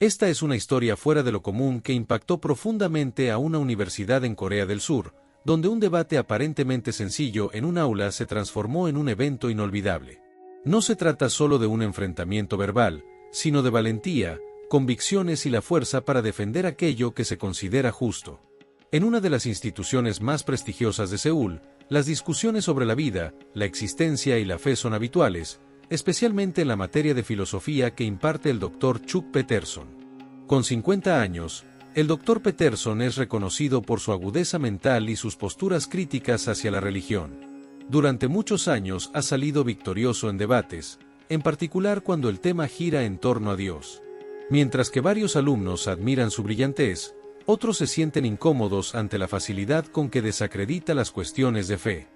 Esta es una historia fuera de lo común que impactó profundamente a una universidad en Corea del Sur, donde un debate aparentemente sencillo en un aula se transformó en un evento inolvidable. No se trata solo de un enfrentamiento verbal, sino de valentía, convicciones y la fuerza para defender aquello que se considera justo. En una de las instituciones más prestigiosas de Seúl, las discusiones sobre la vida, la existencia y la fe son habituales, especialmente en la materia de filosofía que imparte el Dr. Chuck Peterson. Con 50 años, el Dr. Peterson es reconocido por su agudeza mental y sus posturas críticas hacia la religión. Durante muchos años ha salido victorioso en debates, en particular cuando el tema gira en torno a Dios. Mientras que varios alumnos admiran su brillantez, otros se sienten incómodos ante la facilidad con que desacredita las cuestiones de fe.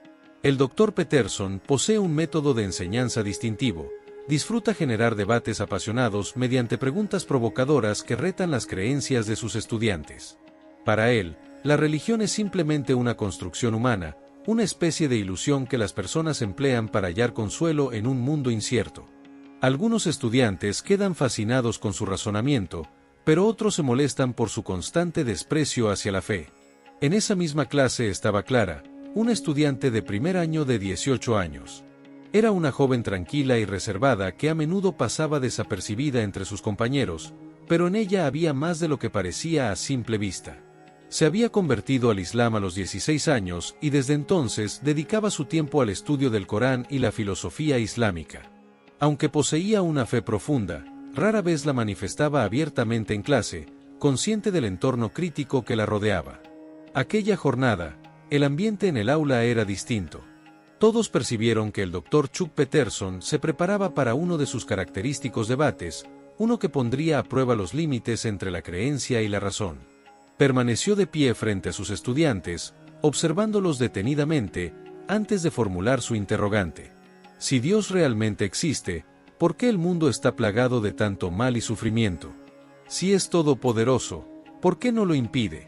El Dr. Peterson posee un método de enseñanza distintivo, disfruta generar debates apasionados mediante preguntas provocadoras que retan las creencias de sus estudiantes. Para él, la religión es simplemente una construcción humana, una especie de ilusión que las personas emplean para hallar consuelo en un mundo incierto. Algunos estudiantes quedan fascinados con su razonamiento, pero otros se molestan por su constante desprecio hacia la fe. En esa misma clase estaba Clara, una estudiante de primer año de 18 años. Era una joven tranquila y reservada que a menudo pasaba desapercibida entre sus compañeros, pero en ella había más de lo que parecía a simple vista. Se había convertido al Islam a los 16 años y desde entonces dedicaba su tiempo al estudio del Corán y la filosofía islámica. Aunque poseía una fe profunda, rara vez la manifestaba abiertamente en clase, consciente del entorno crítico que la rodeaba. Aquella jornada, el ambiente en el aula era distinto. Todos percibieron que el Dr. Chuck Peterson se preparaba para uno de sus característicos debates, uno que pondría a prueba los límites entre la creencia y la razón. Permaneció de pie frente a sus estudiantes, observándolos detenidamente, antes de formular su interrogante. Si Dios realmente existe, ¿por qué el mundo está plagado de tanto mal y sufrimiento? Si es todopoderoso, ¿por qué no lo impide?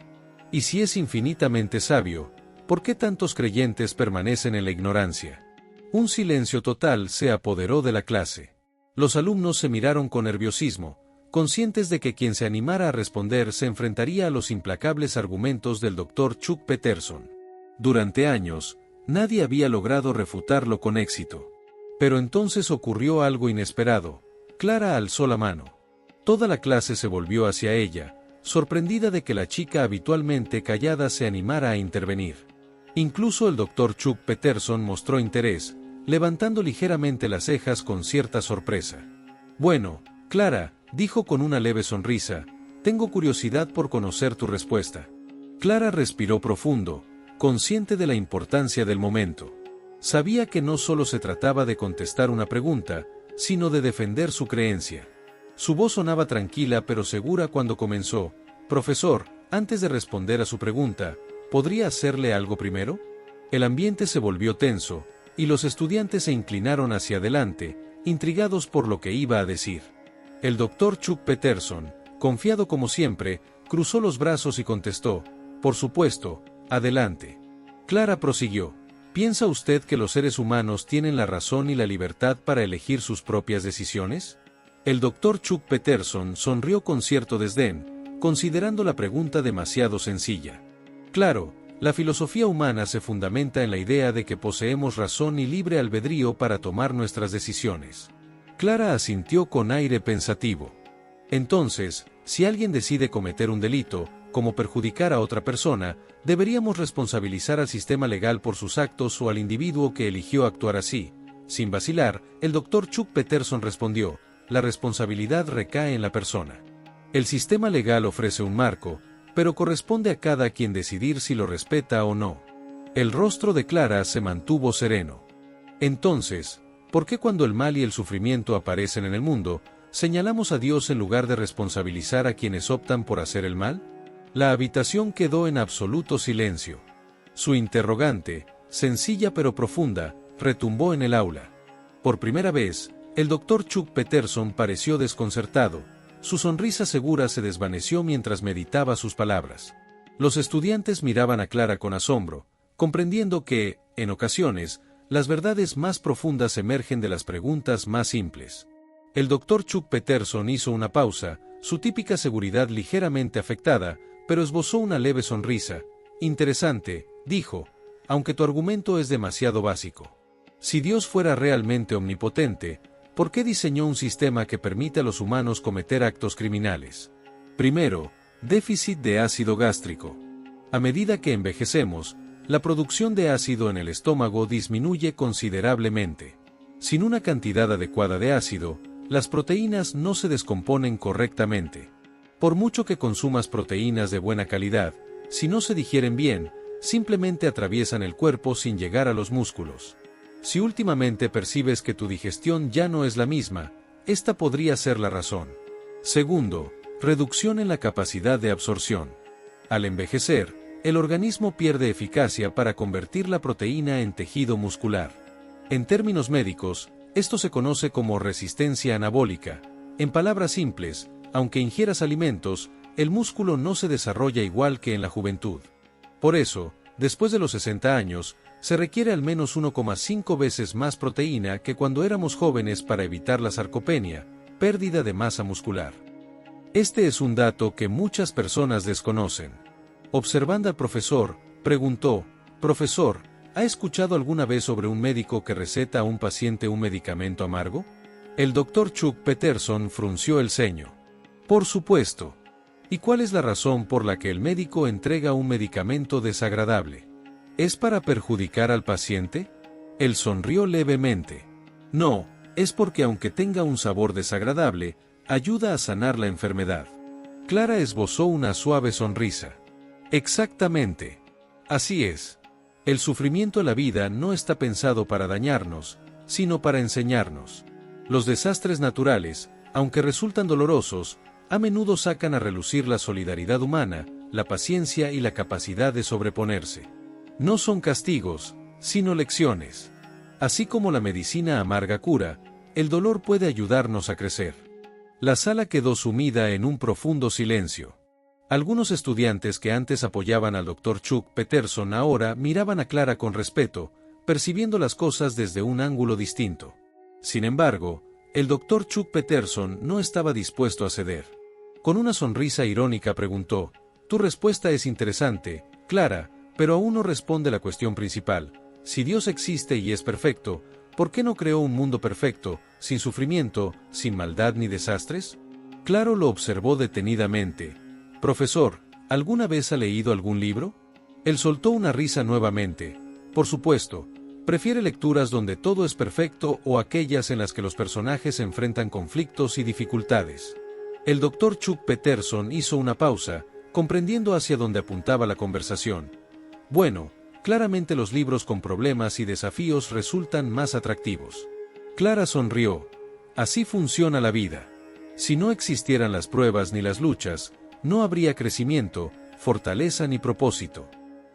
Y si es infinitamente sabio, ¿por qué tantos creyentes permanecen en la ignorancia? Un silencio total se apoderó de la clase. Los alumnos se miraron con nerviosismo, conscientes de que quien se animara a responder se enfrentaría a los implacables argumentos del Dr. Chuck Peterson. Durante años, nadie había logrado refutarlo con éxito. Pero entonces ocurrió algo inesperado. Clara alzó la mano. Toda la clase se volvió hacia ella, sorprendida de que la chica habitualmente callada se animara a intervenir. Incluso el Dr. Chuck Peterson mostró interés, levantando ligeramente las cejas con cierta sorpresa. Bueno, Clara, dijo con una leve sonrisa, tengo curiosidad por conocer tu respuesta. Clara respiró profundo, consciente de la importancia del momento. Sabía que no solo se trataba de contestar una pregunta, sino de defender su creencia. Su voz sonaba tranquila pero segura cuando comenzó, profesor, antes de responder a su pregunta, ¿podría hacerle algo primero? El ambiente se volvió tenso, y los estudiantes se inclinaron hacia adelante, intrigados por lo que iba a decir. El Dr. Chuck Peterson, confiado como siempre, cruzó los brazos y contestó, por supuesto, adelante. Clara prosiguió, ¿piensa usted que los seres humanos tienen la razón y la libertad para elegir sus propias decisiones? El Dr. Chuck Peterson sonrió con cierto desdén, considerando la pregunta demasiado sencilla. Claro, la filosofía humana se fundamenta en la idea de que poseemos razón y libre albedrío para tomar nuestras decisiones. Clara asintió con aire pensativo. Entonces, si alguien decide cometer un delito, como perjudicar a otra persona, deberíamos responsabilizar al sistema legal por sus actos o al individuo que eligió actuar así. Sin vacilar, el Dr. Chuck Peterson respondió, la responsabilidad recae en la persona. El sistema legal ofrece un marco, pero corresponde a cada quien decidir si lo respeta o no. El rostro de Clara se mantuvo sereno. Entonces, ¿por qué cuando el mal y el sufrimiento aparecen en el mundo, señalamos a Dios en lugar de responsabilizar a quienes optan por hacer el mal? La habitación quedó en absoluto silencio. Su interrogante, sencilla pero profunda, retumbó en el aula. Por primera vez, el Dr. Chuck Peterson pareció desconcertado. Su sonrisa segura se desvaneció mientras meditaba sus palabras. Los estudiantes miraban a Clara con asombro, comprendiendo que, en ocasiones, las verdades más profundas emergen de las preguntas más simples. El Dr. Chuck Peterson hizo una pausa, su típica seguridad ligeramente afectada, pero esbozó una leve sonrisa. Interesante, dijo, aunque tu argumento es demasiado básico. Si Dios fuera realmente omnipotente, ¿por qué diseñó un sistema que permite a los humanos cometer actos criminales? Primero, déficit de ácido gástrico. A medida que envejecemos, la producción de ácido en el estómago disminuye considerablemente. Sin una cantidad adecuada de ácido, las proteínas no se descomponen correctamente. Por mucho que consumas proteínas de buena calidad, si no se digieren bien, simplemente atraviesan el cuerpo sin llegar a los músculos. Si últimamente percibes que tu digestión ya no es la misma, esta podría ser la razón. Segundo, reducción en la capacidad de absorción. Al envejecer, el organismo pierde eficacia para convertir la proteína en tejido muscular. En términos médicos, esto se conoce como resistencia anabólica. En palabras simples, aunque ingieras alimentos, el músculo no se desarrolla igual que en la juventud. Por eso, después de los 60 años, se requiere al menos 1,5 veces más proteína que cuando éramos jóvenes para evitar la sarcopenia, pérdida de masa muscular. Este es un dato que muchas personas desconocen. Observando al profesor, preguntó, «Profesor, ¿ha escuchado alguna vez sobre un médico que receta a un paciente un medicamento amargo?» El Dr. Chuck Peterson frunció el ceño. «Por supuesto. ¿Y cuál es la razón por la que el médico entrega un medicamento desagradable? ¿Es para perjudicar al paciente?» Él sonrió levemente. «No, es porque aunque tenga un sabor desagradable, ayuda a sanar la enfermedad». Clara esbozó una suave sonrisa. «Exactamente. Así es. El sufrimiento en la vida no está pensado para dañarnos, sino para enseñarnos. Los desastres naturales, aunque resultan dolorosos, a menudo sacan a relucir la solidaridad humana, la paciencia y la capacidad de sobreponerse. No son castigos, sino lecciones. Así como la medicina amarga cura, el dolor puede ayudarnos a crecer». La sala quedó sumida en un profundo silencio. Algunos estudiantes que antes apoyaban al Dr. Chuck Peterson ahora miraban a Clara con respeto, percibiendo las cosas desde un ángulo distinto. Sin embargo, el Dr. Chuck Peterson no estaba dispuesto a ceder. Con una sonrisa irónica preguntó, «Tu respuesta es interesante, Clara, pero aún no responde la cuestión principal. Si Dios existe y es perfecto, ¿por qué no creó un mundo perfecto, sin sufrimiento, sin maldad ni desastres?» Claro lo observó detenidamente. «Profesor, ¿alguna vez ha leído algún libro?» Él soltó una risa nuevamente. «Por supuesto, prefiere lecturas donde todo es perfecto o aquellas en las que los personajes enfrentan conflictos y dificultades». El Dr. Chuck Peterson hizo una pausa, comprendiendo hacia dónde apuntaba la conversación. «Bueno, claramente los libros con problemas y desafíos resultan más atractivos». Clara sonrió. «Así funciona la vida. Si no existieran las pruebas ni las luchas, no habría crecimiento, fortaleza ni propósito.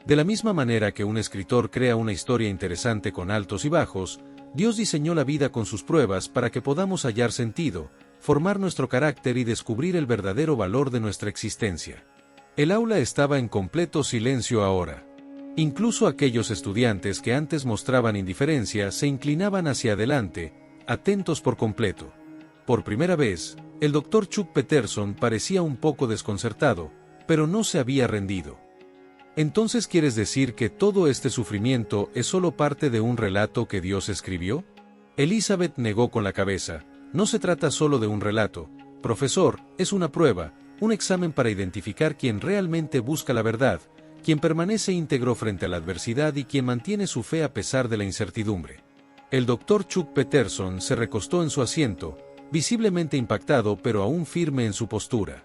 De la misma manera que un escritor crea una historia interesante con altos y bajos, Dios diseñó la vida con sus pruebas para que podamos hallar sentido, formar nuestro carácter y descubrir el verdadero valor de nuestra existencia». El aula estaba en completo silencio ahora. Incluso aquellos estudiantes que antes mostraban indiferencia se inclinaban hacia adelante, atentos por completo. Por primera vez, el Dr. Chuck Peterson parecía un poco desconcertado, pero no se había rendido. «¿Entonces quieres decir que todo este sufrimiento es solo parte de un relato que Dios escribió?» Elizabeth negó con la cabeza. «No se trata solo de un relato, profesor, es una prueba, un examen para identificar quién realmente busca la verdad, quien permanece íntegro frente a la adversidad y quien mantiene su fe a pesar de la incertidumbre». El Dr. Chuck Peterson se recostó en su asiento, visiblemente impactado pero aún firme en su postura.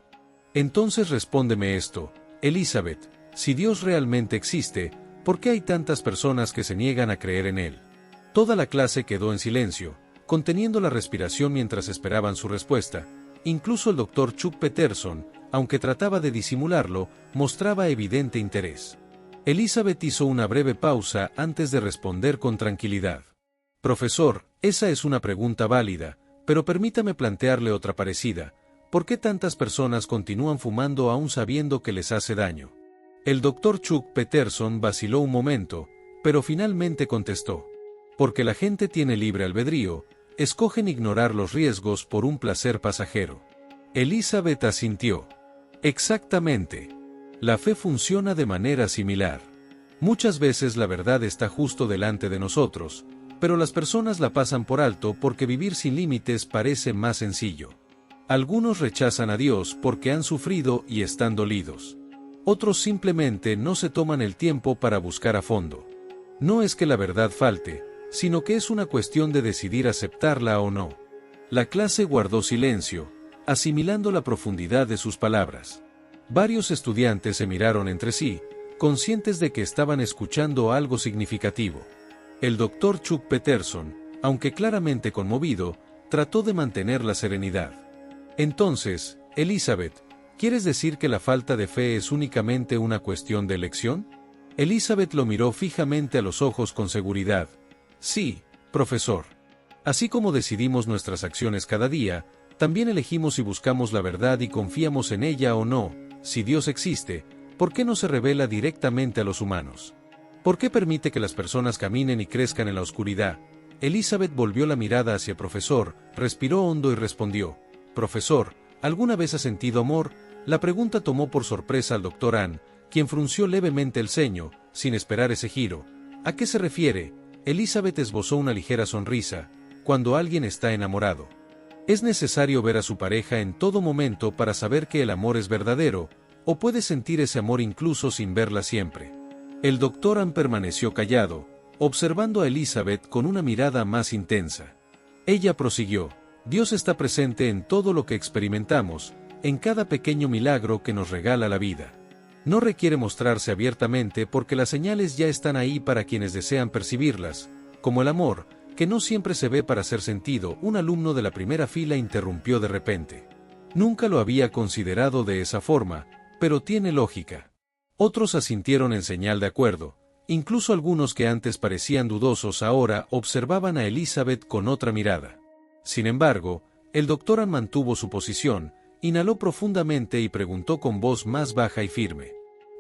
«Entonces respóndeme esto, Elizabeth, si Dios realmente existe, ¿por qué hay tantas personas que se niegan a creer en Él?» Toda la clase quedó en silencio, conteniendo la respiración mientras esperaban su respuesta. Incluso el Dr. Chuck Peterson, aunque trataba de disimularlo, mostraba evidente interés. Elizabeth hizo una breve pausa antes de responder con tranquilidad. «Profesor, esa es una pregunta válida, pero permítame plantearle otra parecida. ¿Por qué tantas personas continúan fumando aún sabiendo que les hace daño?» El Dr. Chuck Peterson vaciló un momento, pero finalmente contestó. «Porque la gente tiene libre albedrío, escogen ignorar los riesgos por un placer pasajero». Elizabeth asintió. Exactamente. La fe funciona de manera similar. Muchas veces la verdad está justo delante de nosotros, pero las personas la pasan por alto porque vivir sin límites parece más sencillo. Algunos rechazan a Dios porque han sufrido y están dolidos. Otros simplemente no se toman el tiempo para buscar a fondo. No es que la verdad falte, sino que es una cuestión de decidir aceptarla o no. La clase guardó silencio, asimilando la profundidad de sus palabras. Varios estudiantes se miraron entre sí, conscientes de que estaban escuchando algo significativo. El Dr. Chuck Peterson, aunque claramente conmovido, trató de mantener la serenidad. Entonces, Elizabeth, ¿quieres decir que la falta de fe es únicamente una cuestión de elección? Elizabeth lo miró fijamente a los ojos con seguridad. Sí, profesor. Así como decidimos nuestras acciones cada día, también elegimos si buscamos la verdad y confiamos en ella o no. Si Dios existe, ¿por qué no se revela directamente a los humanos? ¿Por qué permite que las personas caminen y crezcan en la oscuridad? Elizabeth volvió la mirada hacia el profesor, respiró hondo y respondió: Profesor, ¿alguna vez ha sentido amor? La pregunta tomó por sorpresa al Dr. Ann, quien frunció levemente el ceño, sin esperar ese giro. ¿A qué se refiere? Elizabeth esbozó una ligera sonrisa. Cuando alguien está enamorado. ¿Es necesario ver a su pareja en todo momento para saber que el amor es verdadero, o puede sentir ese amor incluso sin verla siempre? El Dr. Ann permaneció callado, observando a Elizabeth con una mirada más intensa. Ella prosiguió: Dios está presente en todo lo que experimentamos, en cada pequeño milagro que nos regala la vida. No requiere mostrarse abiertamente porque las señales ya están ahí para quienes desean percibirlas, como el amor, que no siempre se ve para ser sentido. Un alumno de la primera fila interrumpió de repente. Nunca lo había considerado de esa forma, pero tiene lógica. Otros asintieron en señal de acuerdo, incluso algunos que antes parecían dudosos ahora observaban a Elizabeth con otra mirada. Sin embargo, el Dr. Ann mantuvo su posición, inhaló profundamente y preguntó con voz más baja y firme: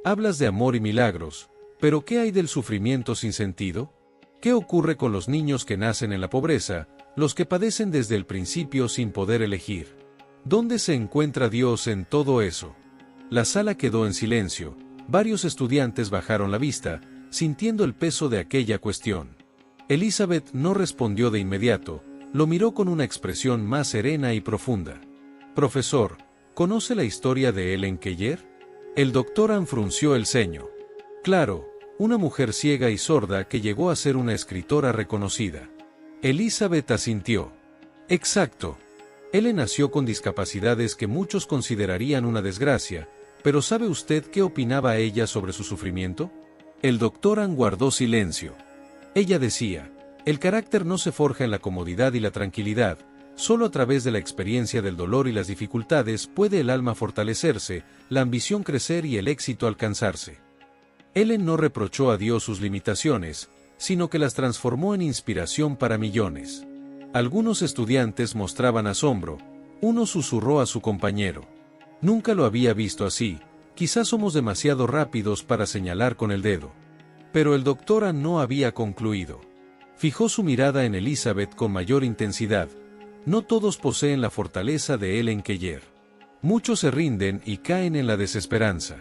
Hablas de amor y milagros, pero ¿qué hay del sufrimiento sin sentido? ¿Qué ocurre con los niños que nacen en la pobreza, los que padecen desde el principio sin poder elegir? ¿Dónde se encuentra Dios en todo eso? La sala quedó en silencio, varios estudiantes bajaron la vista, sintiendo el peso de aquella cuestión. Elizabeth no respondió de inmediato, lo miró con una expresión más serena y profunda. Profesor, ¿conoce la historia de Ellen Keller? El Dr. Ann frunció el ceño. Claro, una mujer ciega y sorda que llegó a ser una escritora reconocida. Elizabeth asintió. Exacto. Ellen nació con discapacidades que muchos considerarían una desgracia, pero ¿sabe usted qué opinaba ella sobre su sufrimiento? El Dr. Ann guardó silencio. Ella decía: el carácter no se forja en la comodidad y la tranquilidad, solo a través de la experiencia del dolor y las dificultades puede el alma fortalecerse, la ambición crecer y el éxito alcanzarse. Ellen no reprochó a Dios sus limitaciones, sino que las transformó en inspiración para millones. Algunos estudiantes mostraban asombro, uno susurró a su compañero: Nunca lo había visto así, quizás somos demasiado rápidos para señalar con el dedo. Pero el Dr. Ann no había concluido. Fijó su mirada en Elizabeth con mayor intensidad. No todos poseen la fortaleza de Ellen Keller. Muchos se rinden y caen en la desesperanza.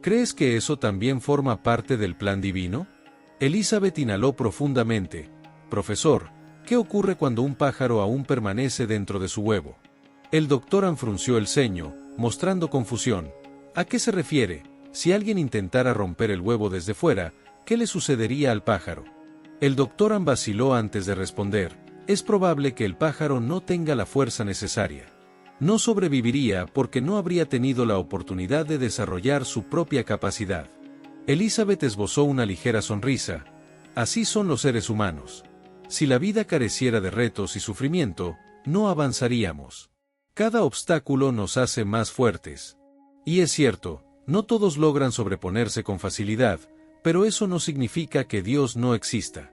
¿Crees que eso también forma parte del plan divino? Elizabeth inhaló profundamente. Profesor, ¿qué ocurre cuando un pájaro aún permanece dentro de su huevo? El Dr. Ann frunció el ceño, mostrando confusión. ¿A qué se refiere? Si alguien intentara romper el huevo desde fuera, ¿qué le sucedería al pájaro? El Dr. Ann vaciló antes de responder. Es probable que el pájaro no tenga la fuerza necesaria. No sobreviviría porque no habría tenido la oportunidad de desarrollar su propia capacidad. Elizabeth esbozó una ligera sonrisa. Así son los seres humanos. Si la vida careciera de retos y sufrimiento, no avanzaríamos. Cada obstáculo nos hace más fuertes. Y es cierto, no todos logran sobreponerse con facilidad, pero eso no significa que Dios no exista.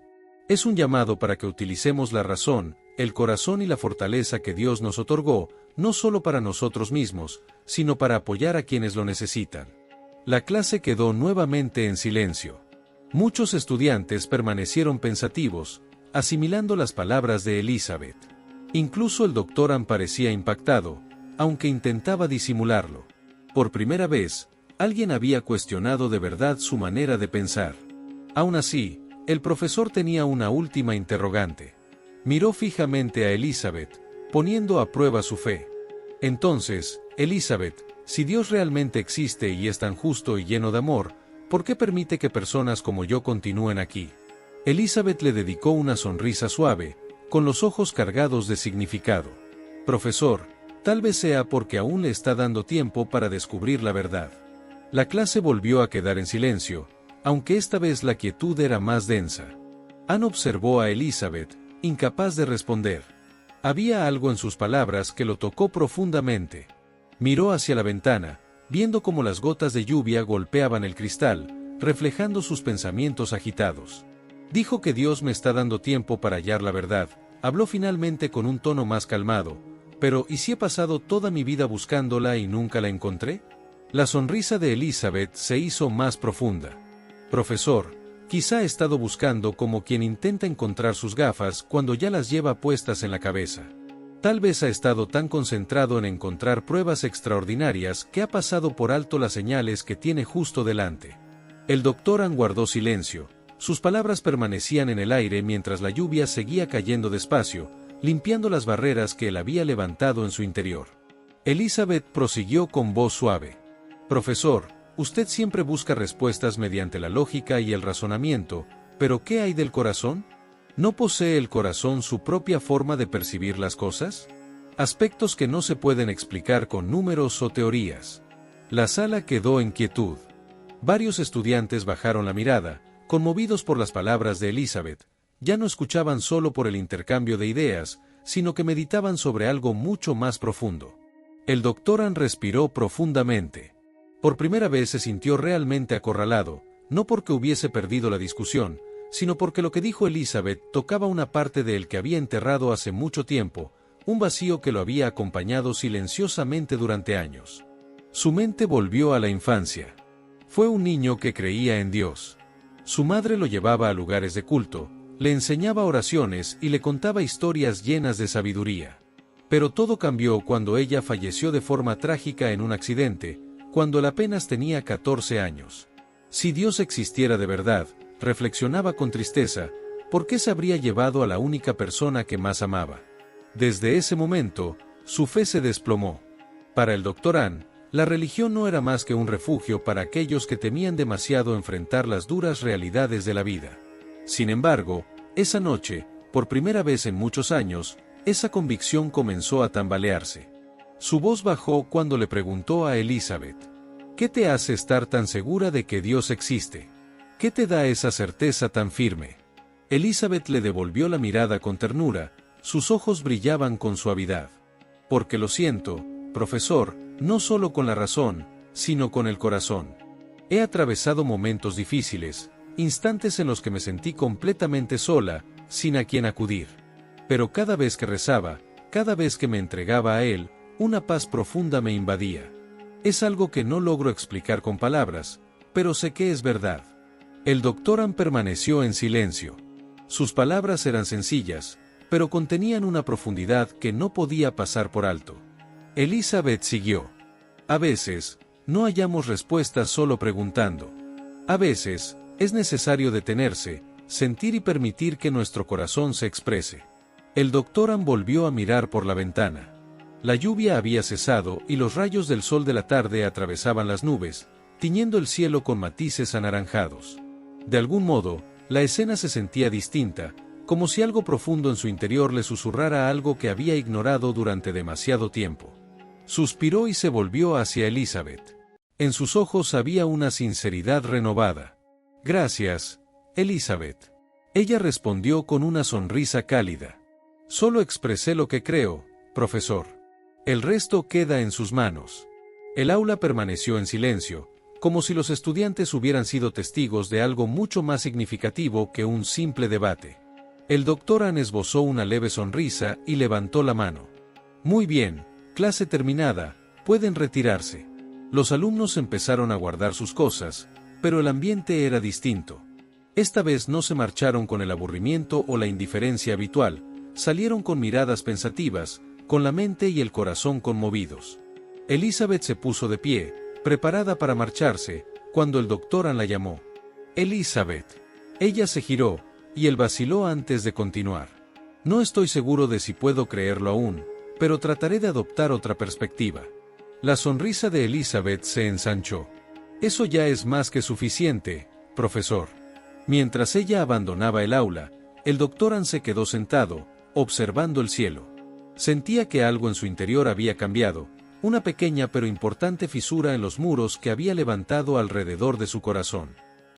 Es un llamado para que utilicemos la razón, el corazón y la fortaleza que Dios nos otorgó, no solo para nosotros mismos, sino para apoyar a quienes lo necesitan. La clase quedó nuevamente en silencio. Muchos estudiantes permanecieron pensativos, asimilando las palabras de Elizabeth. Incluso el Dr. Ann parecía impactado, aunque intentaba disimularlo. Por primera vez, alguien había cuestionado de verdad su manera de pensar. Aún así, el profesor tenía una última interrogante. Miró fijamente a Elizabeth, poniendo a prueba su fe. Entonces, Elizabeth, si Dios realmente existe y es tan justo y lleno de amor, ¿por qué permite que personas como yo continúen aquí? Elizabeth le dedicó una sonrisa suave, con los ojos cargados de significado. Profesor, tal vez sea porque aún le está dando tiempo para descubrir la verdad. La clase volvió a quedar en silencio, aunque esta vez la quietud era más densa. Anne observó a Elizabeth, incapaz de responder. Había algo en sus palabras que lo tocó profundamente. Miró hacia la ventana, viendo cómo las gotas de lluvia golpeaban el cristal, reflejando sus pensamientos agitados. Dijo que Dios me está dando tiempo para hallar la verdad. Habló finalmente con un tono más calmado. Pero, ¿y si he pasado toda mi vida buscándola y nunca la encontré? La sonrisa de Elizabeth se hizo más profunda. Profesor, quizá ha estado buscando como quien intenta encontrar sus gafas cuando ya las lleva puestas en la cabeza. Tal vez ha estado tan concentrado en encontrar pruebas extraordinarias que ha pasado por alto las señales que tiene justo delante. El doctor Anne guardó silencio. Sus palabras permanecían en el aire mientras la lluvia seguía cayendo despacio, limpiando las barreras que él había levantado en su interior. Elizabeth prosiguió con voz suave. Profesor, usted siempre busca respuestas mediante la lógica y el razonamiento, pero ¿qué hay del corazón? ¿No posee el corazón su propia forma de percibir las cosas? Aspectos que no se pueden explicar con números o teorías. La sala quedó en quietud. Varios estudiantes bajaron la mirada, conmovidos por las palabras de Elizabeth. Ya no escuchaban solo por el intercambio de ideas, sino que meditaban sobre algo mucho más profundo. El doctor Anne respiró profundamente. Por primera vez se sintió realmente acorralado, no porque hubiese perdido la discusión, sino porque lo que dijo Elizabeth tocaba una parte de él que había enterrado hace mucho tiempo, un vacío que lo había acompañado silenciosamente durante años. Su mente volvió a la infancia. Fue un niño que creía en Dios. Su madre lo llevaba a lugares de culto, le enseñaba oraciones y le contaba historias llenas de sabiduría. Pero todo cambió cuando ella falleció de forma trágica en un accidente, cuando él apenas tenía 14 años. Si Dios existiera de verdad, reflexionaba con tristeza, ¿por qué se habría llevado a la única persona que más amaba? Desde ese momento, su fe se desplomó. Para el doctor Anne, la religión no era más que un refugio para aquellos que temían demasiado enfrentar las duras realidades de la vida. Sin embargo, esa noche, por primera vez en muchos años, esa convicción comenzó a tambalearse. Su voz bajó cuando le preguntó a Elizabeth: ¿qué te hace estar tan segura de que Dios existe? ¿Qué te da esa certeza tan firme? Elizabeth le devolvió la mirada con ternura, sus ojos brillaban con suavidad. Porque lo siento, profesor, no solo con la razón, sino con el corazón. He atravesado momentos difíciles, instantes en los que me sentí completamente sola, sin a quien acudir. Pero cada vez que rezaba, cada vez que me entregaba a Él, una paz profunda me invadía. Es algo que no logro explicar con palabras, pero sé que es verdad. El doctor Anne permaneció en silencio. Sus palabras eran sencillas, pero contenían una profundidad que no podía pasar por alto. Elizabeth siguió. A veces, no hallamos respuestas solo preguntando. A veces, es necesario detenerse, sentir y permitir que nuestro corazón se exprese. El doctor Anne volvió a mirar por la ventana. La lluvia había cesado y los rayos del sol de la tarde atravesaban las nubes, tiñendo el cielo con matices anaranjados. De algún modo, la escena se sentía distinta, como si algo profundo en su interior le susurrara algo que había ignorado durante demasiado tiempo. Suspiró y se volvió hacia Elizabeth. En sus ojos había una sinceridad renovada. Gracias, Elizabeth. Ella respondió con una sonrisa cálida. Solo expresé lo que creo, profesor. El resto queda en sus manos. El aula permaneció en silencio, como si los estudiantes hubieran sido testigos de algo mucho más significativo que un simple debate. El doctor Anne esbozó una leve sonrisa y levantó la mano. Muy bien, clase terminada, pueden retirarse. Los alumnos empezaron a guardar sus cosas, pero el ambiente era distinto. Esta vez no se marcharon con el aburrimiento o la indiferencia habitual, salieron con miradas pensativas, con la mente y el corazón conmovidos. Elizabeth se puso de pie, preparada para marcharse, cuando el doctor Ann la llamó. Elizabeth. Ella se giró, y él vaciló antes de continuar. No estoy seguro de si puedo creerlo aún, pero trataré de adoptar otra perspectiva. La sonrisa de Elizabeth se ensanchó. Eso ya es más que suficiente, profesor. Mientras ella abandonaba el aula, el doctor Ann se quedó sentado, observando el cielo. Sentía que algo en su interior había cambiado, una pequeña pero importante fisura en los muros que había levantado alrededor de su corazón.